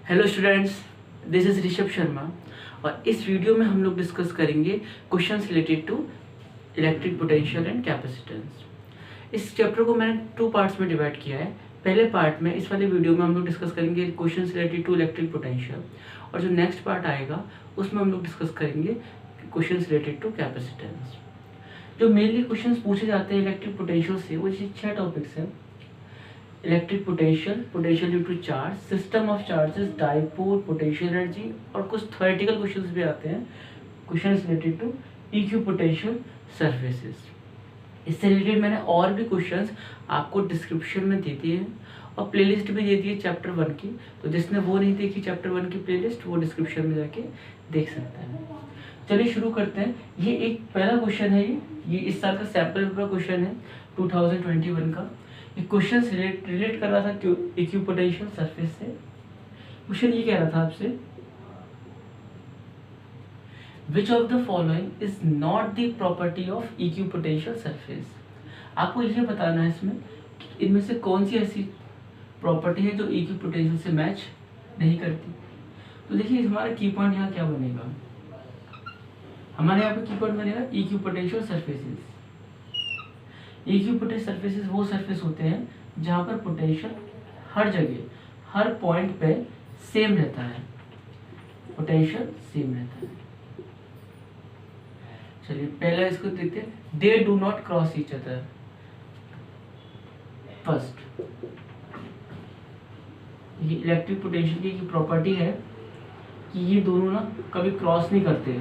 Hello students, this is Rishabh Sharma और इस video में हम लोग डिस्कस करेंगे questions related to electric potential and capacitance. इस चैप्टर को मैंने 2 पार्ट्स में डिवाइड किया है। पहले पार्ट में, इस वाले वीडियो में हम लोग डिस्कस करेंगे questions related to electric potential, और जो नेक्स्ट पार्ट आएगा उसमें हम लोग डिस्कस करेंगे क्वेश्चंस रिलेटेड टू कैपेसिटेंस। जो मेनली क्वेश्चंस पूछे जाते हैं इलेक्ट्रिक पोटेंशियल से, वो 6 टॉपिक्स हैं। Electric potential, potential due to charge, system of charges, dipole, potential energy, और कुछ थ्योरेटिकल क्वेश्चंस भी आते हैं, questions related to equipotential surfaces. इससे रिलेटेड मैंने और भी क्वेश्चंस आपको डिस्क्रिप्शन में दे दिए हैं और प्लेलिस्ट भी दे दी है चैप्टर 1 की, तो जिसने वो नहीं देखी चैप्टर 1 की प्लेलिस्ट, वो डिस्क्रिप्शन में जाके देख सकता है। चलिए शुरू करते हैं। ये एक पहला क्वेश्चन है, ये इस साल का सैम्पल पेपर क्वेश्चन है 2021 का। ये क्वेश्चन रिलेट कर रहा था इक्यू पोटेंशियल सरफेस से। क्वेश्चन ये कह रहा था आपसे, which of the following is not the property of equipotential surface. आपको ये बताना है इसमें कि इनमें से कौन सी ऐसी प्रॉपर्टी है जो इक्यू पोटेंशियल से मैच नहीं करती। तो देखिए हमारा की पॉइंट यहाँ क्या बनेगा, हमारे यहाँ पे की पॉइंट बनेगा इक्यू पोटेंशियल सरफेसेस। इक्यू पोटेंशियल सरफेसेस वो सरफेस होते हैं जहाँ पर पोटेंशियल हर जगह, हर पॉइंट पे सेम रहता है, पोटेंशियल सेम रहता है। चलिए पहला इसको देखते हैं, they do not cross each other. First, ये इलेक्ट्रिक पोटेंशियल की प्रॉपर्टी है कि ये दोनों ना कभी क्रॉस नहीं करते।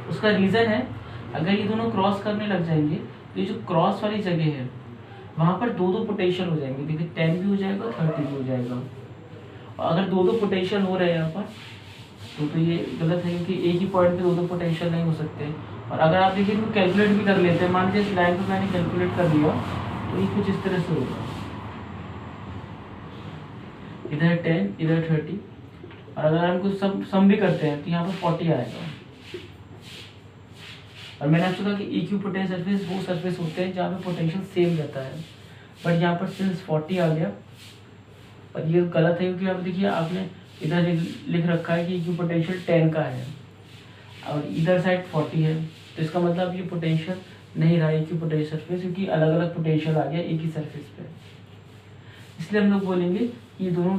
उसका रीजन है, अगर ये दोनों क्रॉस करने लग जाएंगे तो ये जो क्रॉस वाली जगह है वहां पर दो पोटेंशियल हो जाएंगे। देखिए 10 भी हो जाएगा, 30 भी हो जाएगा। और अगर दो पोटेंशियल हो रहे हैं यहाँ पर तो ये गलत है, क्योंकि एक ही पॉइंट पे दो पोटेंशियल नहीं हो सकते। और अगर आप देखिए इनको कैलकुलेट भी कर लेते हैं, मान लीजिए इस लाइन को मैंने कैलकुलेट कर लिया तो ये कुछ इस तरह से होगा, इधर 10 इधर 30, और अगर हम कुछ सम भी करते हैं तो यहाँ पर 40 आएगा। और मैंने आपसे कहा कि इक्यू पोटेंशियल सरफेस वो सरफेस होते हैं जहाँ पे पोटेंशियल सेम रहता है, बट यहाँ पर सिंस 40 आ गया और ये गलत है, क्योंकि आप देखिए आपने इधर लिख रखा है कि इक्यू पोटेंशियल 10 का है और इधर साइड 40 है, तो इसका मतलब ये पोटेंशियल नहीं रहा इक्यू पोटेंशियल सरफेस, क्योंकि अलग अलग पोटेंशियल आ गया एक ही सरफेस पे। इसलिए हम लोग बोलेंगे कि ये दोनों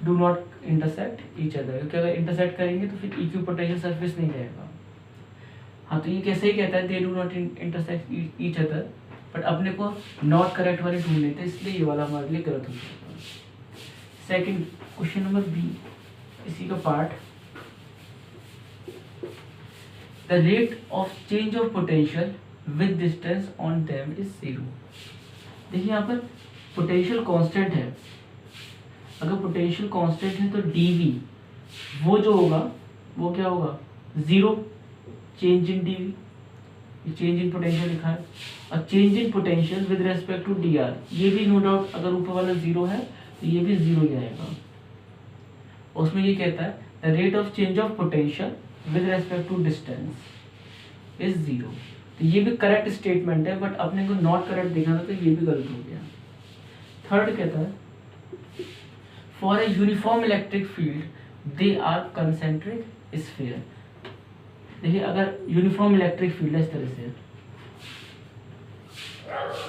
do not intersect each other, क्योंकि अगर इंटरसेक्ट करेंगे तो फिर इक्यू पोटेंशियल सरफेस नहीं रहेगा। हाँ, तो ये कैसे ही कहता है they do not intersect each other, but अपने को नॉट करेक्ट वाले ढूंढ लेते हैं, इसलिए ये वाला हमारे लिए गलत हो जाता है। सेकंड क्वेश्चन नंबर बी, इसी का part, the rate of change of potential with distance on them is 0। देखिए यहाँ पर पोटेंशियल कांस्टेंट है, अगर पोटेंशियल कांस्टेंट है तो dv वो जो होगा वो क्या होगा, 0 change in dv, change in potential लिखा है, और change in potential with respect to dr, ये भी नो डाउट अगर ऊपर वाला 0 है तो ये भी 0 ही आएगा। उसमें ये कहता है the rate of change of potential with respect to distance is 0, तो ये भी करेक्ट स्टेटमेंट है, बट अपने को नॉट करेक्ट देखना था तो ये भी गलत हो गया। थर्ड कहता है for a uniform electric field they are concentric sphere. देखिए अगर यूनिफॉर्म इलेक्ट्रिक फील्ड है इस तरह से,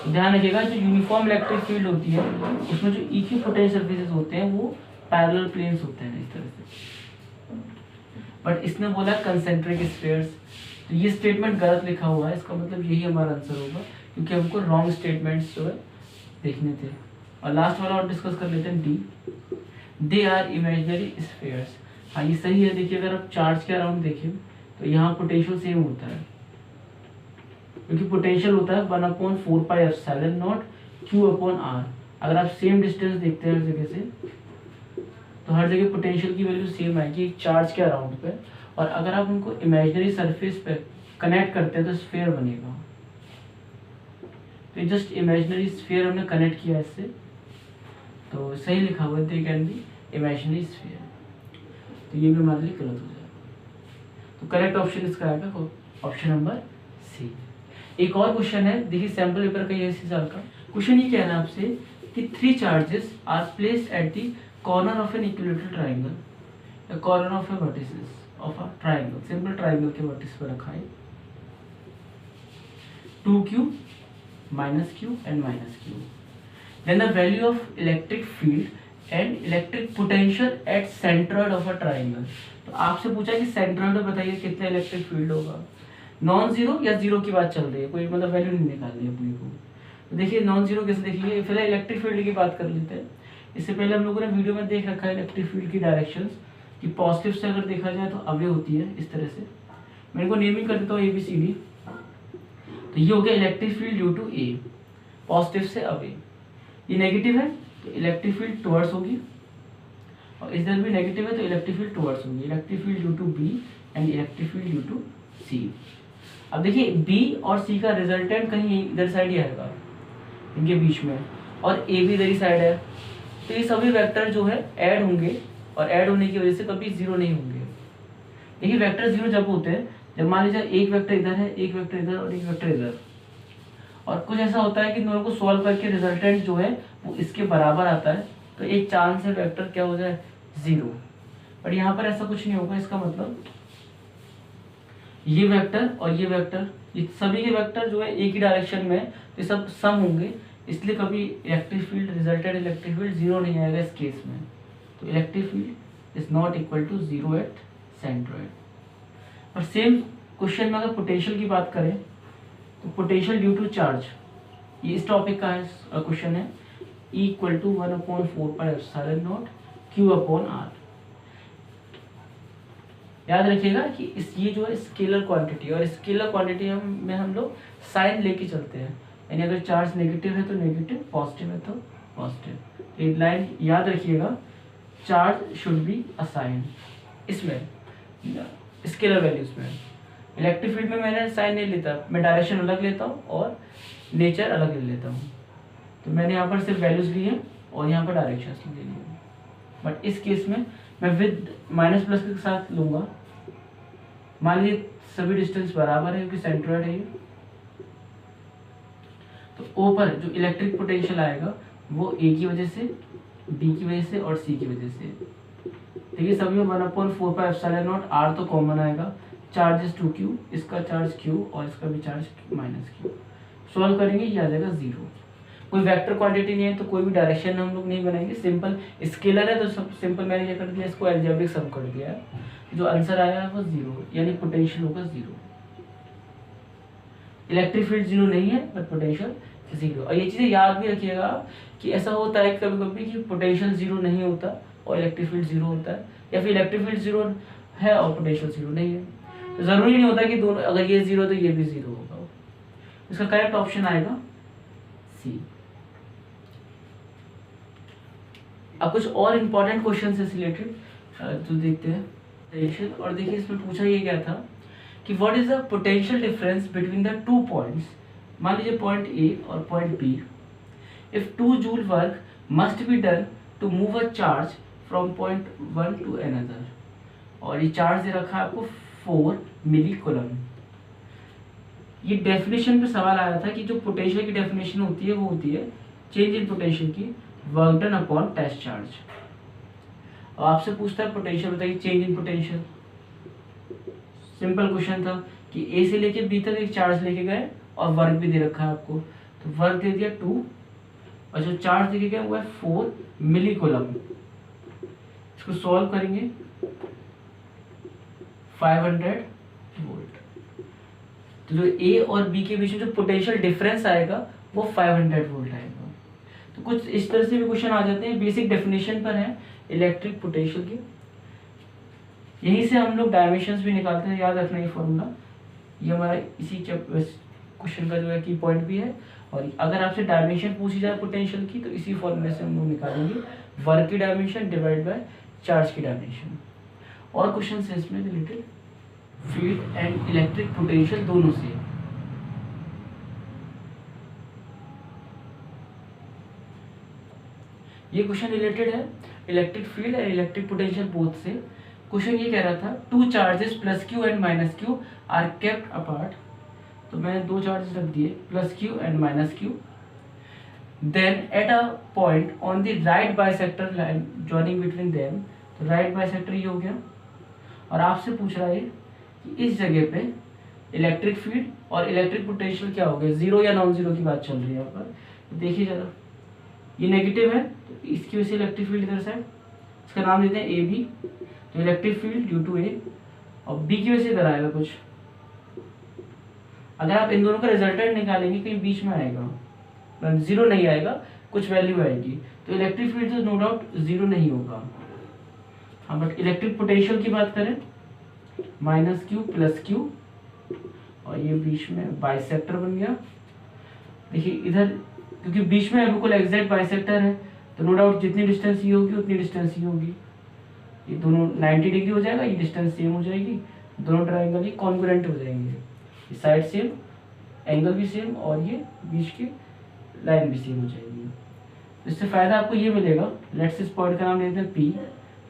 ध्यान रखिएगा जो यूनिफॉर्म इलेक्ट्रिक फील्ड होती है उसमें जो इक्यू पोटेंशियल सरफेसेस होते हैं वो पैरेलल प्लेन्स होते हैं इस तरह से, बट इसने बोला कंसेंट्रिक स्फीयर्स, तो ये स्टेटमेंट गलत लिखा हुआ है, इसका मतलब यही हमारा आंसर होगा, क्योंकि हमको रॉन्ग स्टेटमेंट्स जो है देखने थे। और लास्ट वाला और डिस्कस कर लेते हैं, D, they are imaginary spheres. हाँ ये सही है। देखिए अगर आप चार्ज के अराउंड देखें तो यहाँ पोटेंशियल सेम होता है, क्योंकि पोटेंशियल होता है 1/4πε0 Q/r। अगर आप सेम डिस्टेंस देखते हैं हर जगह से तो हर जगह पोटेंशियल की वैल्यू सेम आएगी चार्ज के अराउंड पे, और अगर आप उनको इमेजिनरी सरफेस पे कनेक्ट करते हैं तो स्फीयर बनेगा। तो जस्ट इमेजिनरी स्फीयर हमने कनेक्ट किया इससे, तो सही लिखा हुआ है, they can be imaginary sphere, तो ये भी हमारे लिए गलत हो जाएगा। तो करेक्ट ऑप्शन इसका आएगा ऑप्शन नंबर सी। एक और क्वेश्चन है, देखिए सैंपल पेपर का ये इसी साल का क्वेश्चन, ये कहना है आपसे कि 3 charges are placed at the corner of an equilateral triangle the corner of a vertices of a triangle, simple triangle के वर्टिस पर रखा है 2q minus q and minus q. Then the value of electric field and electric potential at centroid of a triangle. तो आपसे पूछा कि centroid में बताइए कितना इलेक्ट्रिक फील्ड होगा, नॉन जीरो या जीरो की बात चल रही है, कोई मतलब वैल्यू नहीं निकालनी है अपनी को। तो देखिए नॉन जीरो कैसे देखिए, फिलहाल इलेक्ट्रिक फील्ड की बात कर लेते हैं। इससे पहले हम लोगों ने वीडियो में देख रखा है इलेक्ट्रिक फील्ड की डायरेक्शंस कि पॉजिटिव से अगर देखा जाए तो अवे होती है इस तरह से। मैं इनको नेमिंग कर देता हूँ ABCD। तो ये हो गया electric field due to a, positive से अवे। ये नेगेटिव है तो इलेक्ट्रिक फील्ड टुवर्ड्स होगी, और इधर भी नेगेटिव है तो इलेक्ट्रिक फील्ड टुवर्ड्स होगी। Electric field due to B and electric field due to C. अब देखिए बी और सी का रिजल्टेंट कहीं इधर साइड ही आएगा इनके बीच में, और ए भी इधर ही साइड है, तो ये सभी वेक्टर जो है ऐड होंगे, और ऐड होने की वजह से कभी जीरो नहीं होंगे। देखिए वेक्टर जीरो जब होते हैं जब मान लीजिए एक वेक्टर इधर है, एक वेक्टर इधर और एक वेक्टर इधर, और कुछ ऐसा होता है कि दोनों को सॉल्व करके रिजल्टेंट जो है वो इसके बराबर आता है, तो एक चांस है वेक्टर क्या हो जाए जीरो। बट यहाँ पर ऐसा कुछ नहीं होगा, इसका मतलब ये वेक्टर और ये वेक्टर, ये सभी के वेक्टर जो है एक ही डायरेक्शन में है, तो सब सम होंगे, इसलिए कभी electric field resultant electric field zero नहीं आएगा इस केस में। तो electric field is not equal to zero at centroid. और सेम क्वेश्चन में अगर पोटेंशियल की बात करें तो पोटेंशियल ड्यू टू चार्ज, ये इस टॉपिक का क्वेश्चन है, E इक्वल टू 1/4πε0 Q/R। याद रखिएगा कि ये जो है स्केलर क्वांटिटी, और स्केलर क्वांटिटी में हम लोग साइन लेके चलते हैं, यानी अगर चार्ज नेगेटिव है तो नेगेटिव, पॉजिटिव है तो पॉजिटिव। एक लाइन याद रखिएगा, चार्ज शुड बी असाइन इसमें स्केलर वैल्यूज में। इलेक्ट्रिक फील्ड में मैंने साइन नहीं लेता, मैं डायरेक्शन अलग लेता हूँ और नेचर अलग ले लेता हूँ। तो मैंने यहाँ पर सिर्फ वैल्यूज ली है और यहाँ पर डायरेक्शन ले लिए, बट इस केस में मैं विद माइनस प्लस के साथ लूँगा। मान लीजिए सभी डिस्टेंस बराबर है क्योंकि सेंट्रोइड है ये, तो ओ पर जो इलेक्ट्रिक पोटेंशियल आएगा वो ए की वजह से, बी की वजह से और सी की वजह से। देखिए सभी में 1/4πε0 R तो कॉमन आएगा, चार्ज इज 2q, इसका चार्ज q और इसका भी चार्ज -q। सॉल्व करेंगे ये आ जाएगा जीरो। कोई वेक्टर क्वांटिटी नहीं है तो कोई भी डायरेक्शन हम लोग नहीं बनाएंगे, सिंपल स्केलर है तो सब सिंपल मैंने क्या कर दिया, इसको अलजेब्रिक सम कर दिया है, जो आंसर आया है वो जीरो, यानी पोटेंशियल होगा जीरो। इलेक्ट्रिक फील्ड जीरो नहीं है बट पोटेंशियल जीरो। और ये चीज़ें याद भी रखिएगा कि ऐसा होता है कभी कभी कि पोटेंशियल जीरो नहीं होता और इलेक्ट्रिक फील्ड जीरो होता है, या फिर इलेक्ट्रिक फील्ड जीरो है और पोटेंशियल जीरो नहीं है। तो ज़रूरी नहीं होता कि दोनों, अगर ये जीरो तो ये भी जीरो होगा। इसका करेक्ट ऑप्शन आएगा सी। अब कुछ और इम्पोर्टेंट क्वेश्चन से रिलेटेड जो देखते हैं, और देखिए इसमें पूछा ये गया था कि what is the potential difference between the two points. मान लीजिए पॉइंट ए और point B, if 2 joule work must be done to move a charge from point 1 to another, और ये चार्ज दे रखा है आपको 4 मिली कूलम। ये डेफिनेशन पे सवाल आया था कि जो पोटेंशियल की डेफिनेशन होती है वो होती है चेंज इन पोटेंशियल की work done upon test charge. और आपसे पूछता है पोटेंशियल बताइए, change in potential. Simple question था कि ए से लेके बी तक एक चार्ज लेके गए और वर्क भी दे रखा है आपको, तो वर्क दे दिया 2 और जो चार्ज देके गए वो है 4 मिली कूलम। इसको सॉल्व करेंगे 500 वोल्ट, तो जो ए और बी के बीच में जो पोटेंशियल डिफरेंस आएगा वो 500 वोल्ट आएगा। तो कुछ इस तरह से भी क्वेश्चन आ जाते हैं, बेसिक डेफिनेशन पर है इलेक्ट्रिक पोटेंशियल की। यहीं से हम लोग डायमेंशंस भी निकालते हैं, याद रखना ये फॉर्मूला, ये हमारा इसी क्वेश्चन का जो है की पॉइंट भी है। और अगर आपसे डायमेंशन पूछी जाए पोटेंशियल की तो इसी फॉर्मूले से हम लोग निकालेंगे, वर्क की डायमेंशन डिवाइड बाय चार्ज की डायमेंशन। और क्वेश्चन है इसमें related field and electric potential दोनों से। ये क्वेश्चन रिलेटेड है electric field and electric potential both से। क्वेश्चन ये कह रहा था 2 charges plus Q and minus Q are kept apart, तो मैंने 2 चार्जेस रख दिए plus Q and minus Q. Then at a point on the right bisector line joining between them तो राइट बाइसेक्टर ये हो गया। और आपसे पूछ रहा है कि इस जगह पे इलेक्ट्रिक फील्ड और इलेक्ट्रिक पोटेंशियल क्या हो गया, जीरो या नॉन जीरो की बात चल रही है यहाँ पर। तो देखिए जरा, ये नेगेटिव है तो इसकी वजह से इलेक्ट्रिक फील्ड इधर साइड, इसका नाम देते हैं ए बी। तो इलेक्ट्रिक फील्ड ड्यू टू ए, और बी की वजह से इधर आएगा कुछ। अगर आप इन दोनों का रिजल्टेंट निकालेंगे कहीं बीच में आएगा, जीरो नहीं आएगा, कुछ वैल्यू आएगी। तो इलेक्ट्रिक फील्ड तो नो डाउट जीरो नहीं होगा। हाँ, बट इलेक्ट्रिक पोटेंशियल की बात करें, माइनस क्यू प्लस क्यू, और ये बीच में बाइसेक्टर बन गया। देखिए इधर क्योंकि बीच में बिल्कुल एग्जैक्ट बाइसेक्टर है तो नो डाउट जितनी डिस्टेंस ये होगी उतनी डिस्टेंस ये होगी। ये दोनों 90 डिग्री हो जाएगा, ये डिस्टेंस सेम हो जाएगी, दोनों ट्रायंगल ये कॉन्ग्रुएंट हो जाएंगे। ये साइड सेम, एंगल भी सेम, और ये बीच की लाइन भी सेम हो जाएगी। तो इससे फायदा आपको ये मिलेगा, लेट्स इस पॉइंट का नाम लेते हैं पी।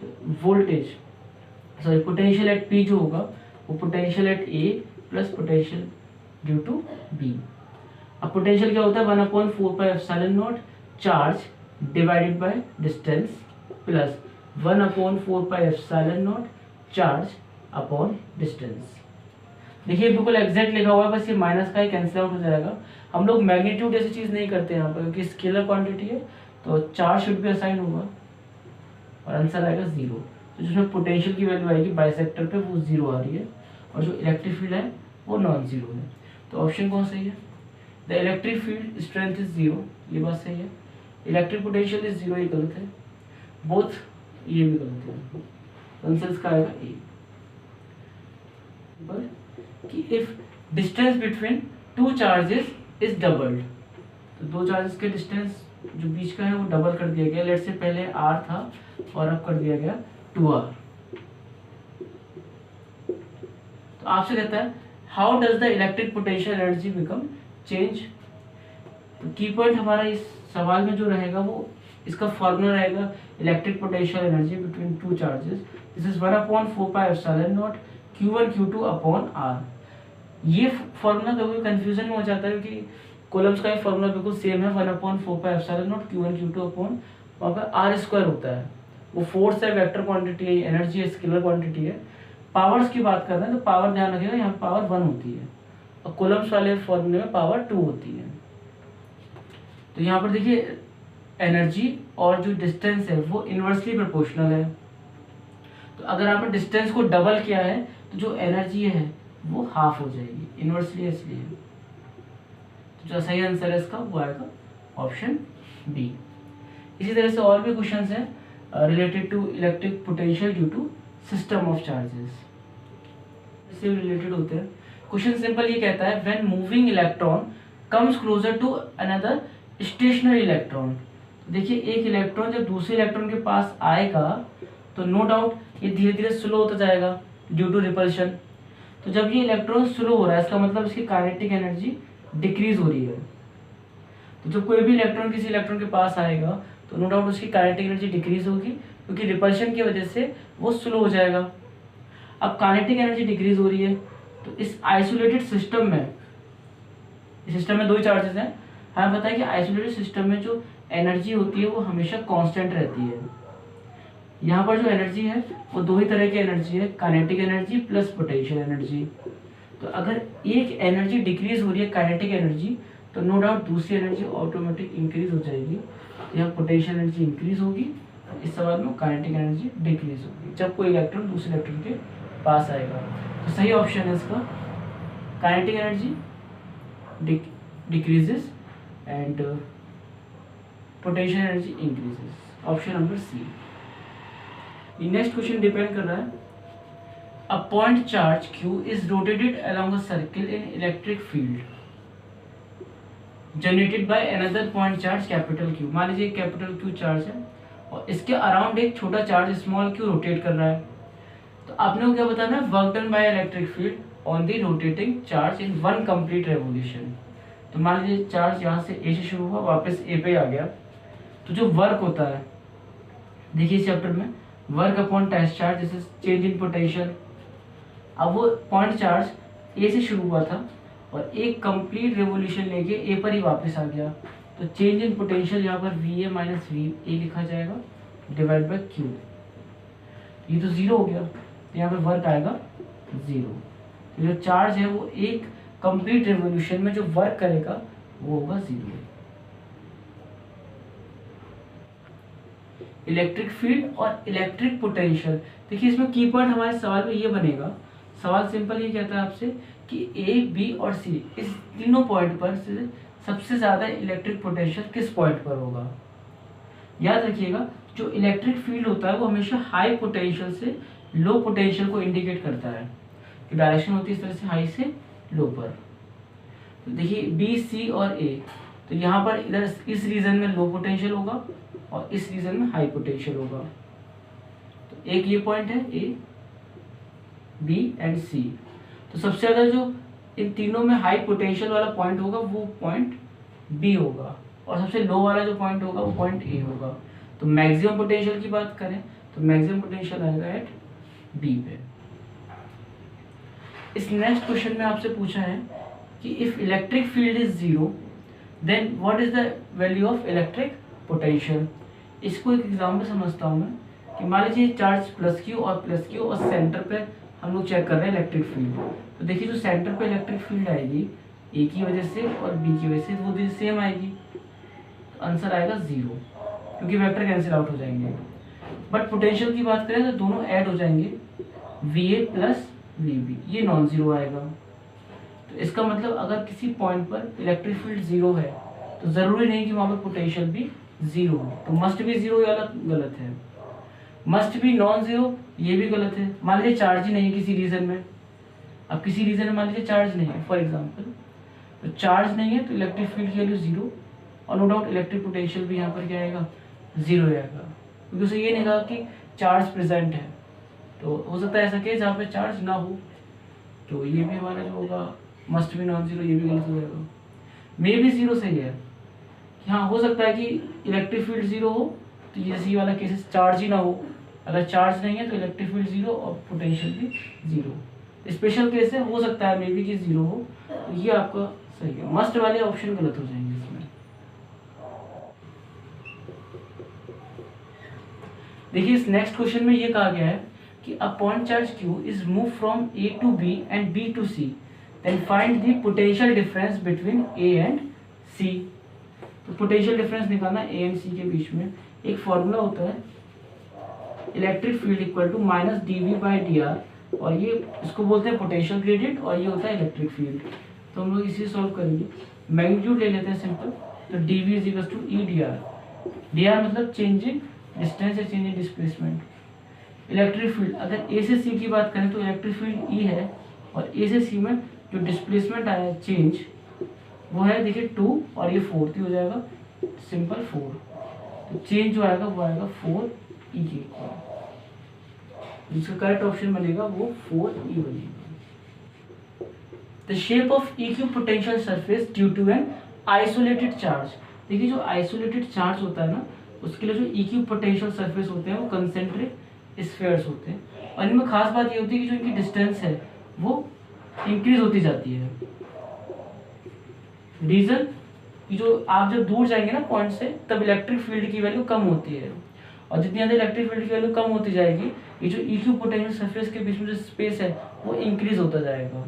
तो voltage sorry potential at P जो होगा वो potential at A plus potential due to B. अब पोटेंशियल क्या होता है, 1/4πε0 charge divided by distance plus 1/4πε0 charge upon distance. देखिए बिल्कुल एग्जैक्ट लिखा हुआ है, बस ये माइनस का ही कैंसिल आउट हो जाएगा। हम लोग मैग्नीट्यूड जैसी चीज़ नहीं करते यहाँ पर, क्योंकि स्केलर क्वांटिटी है तो चार्ज शुड भी असाइन होगा और आंसर आएगा जीरो। तो जिसमें पोटेंशियल की वैल्यू आएगी बाइसेक्टर पे वो जीरो आ रही है, और जो इलेक्ट्रिक फील्ड है वो नॉन जीरो है। तो ऑप्शन कौन सही है, the electric field strength is zero, ये बात सही है। इलेक्ट्रिक पोटेंशियल इज जीरो, ये गलत है। बोथ, ये भी गलत है। आंसर इसका आएगा ए। कि if distance between two charges is doubled, तो दो चार्जेस के डिस्टेंस जो बीच का है वो डबल कर दिया गया। लेट से पहले आर था और अब कर दिया गया 2r। तो आपसे कहता है how does the electric potential energy become change. तो की पॉइंट हमारा इस सवाल में जो रहेगा वो इसका फॉर्मूला रहेगा electric potential energy between two charges, this is 1/4πε0 q1 q2 upon r। ये फॉर्मूला कभी कंफ्यूजन में हो जाता है कि कॉलम्स का फॉर्मूला बिल्कुल सेम है, 1/4πε0 q1 q2 अपॉन वहाँ पर r स्क्वायर होता है। वो फोर्स है, वेक्टर क्वांटिटी है, एनर्जी है, स्केलर क्वांटिटी है। पावर्स की बात कर रहे हैं तो पावर ध्यान रखिएगा, यहाँ पावर 1 होती है और कॉलम्स वाले फॉर्मूले में पावर 2 होती है। तो यहाँ पर देखिए एनर्जी और जो डिस्टेंस है वो इनवर्सली प्रोपोर्शनल है। तो अगर आपने डिस्टेंस को डबल किया है तो जो एनर्जी है वो हाफ हो जाएगी, इनवर्सली इसलिए। तो जो सही आंसर है इसका वो आएगा ऑप्शन बी। इसी तरह से और भी क्वेश्चंस हैं related to electric potential due to system of charges, इससे रिलेटेड होते हैं। क्वेश्चन सिंपल ये कहता है when moving electron comes closer to another stationary electron. देखिए एक इलेक्ट्रॉन जब दूसरे इलेक्ट्रॉन के पास आएगा तो नो डाउट ये धीरे धीरे स्लो होता जाएगा ड्यू टू रिपल्शन। तो जब ये इलेक्ट्रॉन स्लो हो रहा है इसका मतलब इसकी काइनेटिक एनर्जी डिक्रीज हो रही है। तो जब कोई भी इलेक्ट्रॉन किसी इलेक्ट्रॉन के पास आएगा तो नो डाउट उसकी काइनेटिक एनर्जी डिक्रीज होगी, क्योंकि रिपल्शन की वजह से वो स्लो हो जाएगा। अब काइनेटिक एनर्जी डिक्रीज हो रही है तो इस आइसोलेटेड सिस्टम में, इस सिस्टम में दो ही चार्जेस हैं, हमें पता है कि आइसोलेटेड सिस्टम में जो एनर्जी होती है वो हमेशा कांस्टेंट रहती है। यहाँ पर जो एनर्जी है वो दो ही तरह की एनर्जी है, kinetic energy plus potential energy. तो अगर एक एनर्जी डिक्रीज हो रही है काइनेटिक एनर्जी तो नो डाउट दूसरी एनर्जी ऑटोमेटिक इंक्रीज हो जाएगी। तो यहाँ पोटेंशियल एनर्जी इंक्रीज होगी, इस सवाल में काइनेटिक एनर्जी डिक्रीज होगी जब कोई इलेक्ट्रॉन दूसरे इलेक्ट्रॉन के पास आएगा। तो सही ऑप्शन है इसका kinetic energy decreases and potential energy increases, option number C. Next question depend कर रहा है a point charge q is rotated along a circle in electric field generated by another point charge capital Q। मान लीजिए capital Q charge है और इसके around एक छोटा चार्ज स्मॉल q रोटेट कर रहा है। तो आपने को क्या बताना है, work done by electric field on the rotating charge in one complete revolution. तो मान लीजिए चार्ज यहाँ से A से शुरू हुआ वापस A पे आ गया, तो जो वर्क होता है देखिए इस चैप्टर में वर्क अपॉन टेस्ट चार्ज जैसे चेंज इन पोटेंशियल। अब वो पॉइंट चार्ज A से शुरू हुआ था और एक कंप्लीट रेवोल्यूशन लेके A पर ही वापस आ गया, तो चेंज इन पोटेंशियल यहाँ पर VA माइनस VA लिखा जाएगा डिवाइड बाय Q। ये तो जीरो हो गया, तो यहाँ पे वर्क आएगा जीरो। तो जो चार्ज है वो एक कंप्लीट रेवोल्यूशन में जो वर्क करेगा वो होगा जीरो। इलेक्ट्रिक फील्ड और इलेक्ट्रिक पोटेंशियल, देखिए इसमें की पॉइंट हमारे सवाल में ये बनेगा। सवाल सिंपल ये कहता है आपसे कि ए, बी और सी इस तीनों पॉइंट पर से सबसे ज़्यादा इलेक्ट्रिक पोटेंशियल किस पॉइंट पर होगा। याद रखिएगा, जो इलेक्ट्रिक फील्ड होता है वो हमेशा हाई पोटेंशियल से लो पोटेंशियल को इंडिकेट करता है, कि डायरेक्शन होती है इस तरह से हाई से लो पर। तो देखिए बी, सी और ए, तो यहाँ पर इधर इस रीजन में लो पोटेंशियल होगा और इस रीजन में हाई पोटेंशियल होगा। तो एक ये पॉइंट है ए, बी एंड सी। तो सबसे ज़्यादा जो इन तीनों में हाई पोटेंशियल वाला पॉइंट होगा वो पॉइंट बी होगा, और सबसे लो वाला जो पॉइंट होगा वो पॉइंट ए होगा। तो मैक्सिमम पोटेंशियल की बात करें तो मैक्सिमम पोटेंशियल आएगा एट बी पे। इस नेक्स्ट क्वेश्चन में आपसे पूछा है कि if electric field is zero then what is the value of electric potential. इसको एक एग्जाम्पल समझता हूँ मैं, कि मान लीजिए चार्ज प्लस क्यू और सेंटर पे हम लोग चेक कर रहे हैं इलेक्ट्रिक फील्ड। तो देखिए जो सेंटर पे इलेक्ट्रिक फील्ड आएगी ए की वजह से और बी की वजह से वो भी सेम आएगी, तो आंसर आएगा जीरो, क्योंकि वेक्टर कैंसिल आउट हो जाएंगे। बट पोटेंशियल की बात करें तो दोनों ऐड हो जाएंगे, V A plus V B, ये नॉन जीरो आएगा। तो इसका मतलब अगर किसी पॉइंट पर इलेक्ट्रिक फील्ड जीरो है तो ज़रूरी नहीं कि वहाँ पर पोटेंशियल भी जीरो हो। तो मस्ट भी जीरो ये गलत है, मस्ट भी नॉन जीरो ये भी गलत है। मान लीजिए चार्ज ही नहीं है किसी रीजन में, अब किसी रीजन में मान लीजिए चार्ज नहीं है फॉर एग्जांपल, तो चार्ज नहीं है तो इलेक्ट्रिक फील्ड की वैल्यू जीरो, और नो डाउट इलेक्ट्रिक पोटेंशियल भी यहाँ पर क्या आएगा, जीरो आएगा, क्योंकि उसे ये नहीं कहा कि चार्ज प्रेजेंट है। तो हो सकता है ऐसा केस जहाँ पे चार्ज ना हो, तो ये भी हमारा जो होगा मस्ट भी नॉन जीरो, ये भी गलत हो जाएगा। मे भी जीरो सही है, हाँ हो सकता है कि इलेक्ट्रिक फील्ड जीरो हो, तो जैसे ये वाला केसेस चार्ज ही ना हो, अगर चार्ज नहीं है तो इलेक्ट्रिक फील्ड जीरो और पोटेंशियल भी जीरो। स्पेशल केस है, हो सकता है मे बी कि जीरो हो, तो ये आपका सही है। मस्ट वाले ऑप्शन गलत हो जाएंगे इसमें। देखिए इस नेक्स्ट क्वेश्चन में ये कहा गया है कि a point charge q is move from a to b and b to c, then find the potential difference between a and c। तो पोटेंशियल डिफरेंस निकालना a एंड c के बीच में एक फॉर्मूला होता है, electric field equal to minus dv by dr, और ये इसको बोलते हैं पोटेंशियल ग्रेडियंट, और ये होता है इलेक्ट्रिक फील्ड। तो हम लोग इसी सॉल्व करेंगे, मैग्नीट्यूड ले लेते हैं सिंपल, तो dv is equal to e dr, dr मतलब चेंज इन डिस्टेंस या change in displacement. Electric field अगर ए से सी की बात करें तो इलेक्ट्रिक फील्ड ई है, और ए से सी में जो डिस्प्लेसमेंट आया चेंज वो है देखिए 2 और ये 4 हो जाएगा सिंपल 4, तो चेंज जो आएगा वो आएगा 4 ई के इक्वल, जिसका करेक्ट ऑप्शन बनेगा वो 4 ई बनेगा। The shape of equipotential surface due to an isolated charge. देखिए जो आइसोलेटेड चार्ज होता है ना, उसके लिए जो इक्यू पोटेंशियल सरफेस होते हैं वो कंसेंट्रिक स्फीयर्स होते हैं, और इनमें खास बात ये होती है कि जो इनकी डिस्टेंस है वो इंक्रीज होती जाती है। रीजन जो आप जब दूर जाएंगे ना पॉइंट से, तब इलेक्ट्रिक फील्ड की वैल्यू कम होती है, और जितनी ज़्यादा इलेक्ट्रिक फील्ड की वैल्यू कम होती जाएगी, ये जो इक्यू पोटेंशियल सरफेस के बीच में जो स्पेस है वो इंक्रीज होता जाएगा।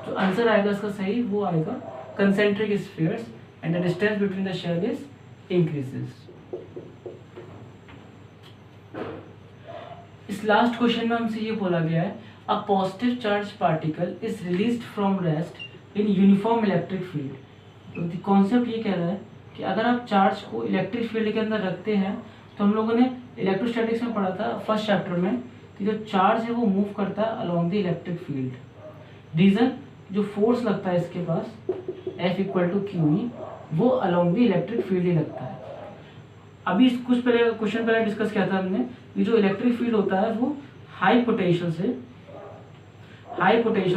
जो आंसर आएगा इसका सही वो आएगा concentric spheres and the distance between the shell is increases. इस लास्ट क्वेश्चन में हमसे ये बोला गया है a positive charge particle is released from rest in uniform electric field. तो द कॉन्सेप्ट ये कह रहा है कि अगर आप चार्ज को इलेक्ट्रिक फील्ड के अंदर रखते हैं, तो हम लोगों ने इलेक्ट्रोस्टैटिक्स में पढ़ा था फर्स्ट चैप्टर में कि जो चार्ज है वो मूव करता है along the electric field. Reason जो फोर्स लगता है इसके पास F equal to Q E, वो अलॉन्ग द इलेक्ट्रिक फील्ड ही लगता है। अभी कुछ पहले क्वेश्चन पहले डिस्कस किया था हमने कि जो इलेक्ट्रिक फील्ड होता है वो हाई पोटेंशियल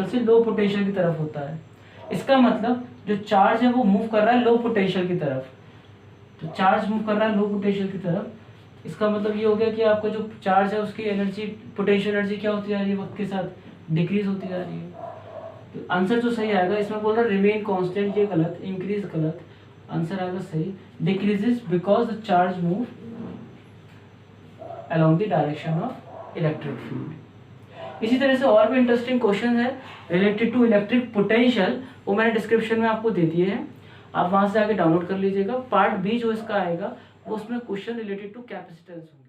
से लो पोटेंशियल की तरफ होता है। इसका मतलब जो चार्ज है वो मूव कर रहा है लो पोटेंशियल की तरफ, तो चार्ज मूव कर रहा है लो पोटेंशियल की तरफ, इसका मतलब ये हो गया कि आपका जो चार्ज है उसकी एनर्जी, पोटेंशियल एनर्जी क्या होती जा रही है वक्त के साथ, डिक्रीज होती जा रही है। तो आंसर जो सही आएगा इसमें बोल रहा है रिमेन कांस्टेंट, ये गलत, इंक्रीज गलत, आंसर आएगा सही decreases because the charge move along the direction of electric field. इसी तरह से और भी इंटरेस्टिंग क्वेश्चन है रिलेटेड टू इलेक्ट्रिक पोटेंशियल, वो मैंने डिस्क्रिप्शन में आपको दे दिए हैं, आप वहाँ से आके डाउनलोड कर लीजिएगा। पार्ट बी जो इसका आएगा वो उसमें क्वेश्चन रिलेटेड टू कैपेसिटेंस होंगे।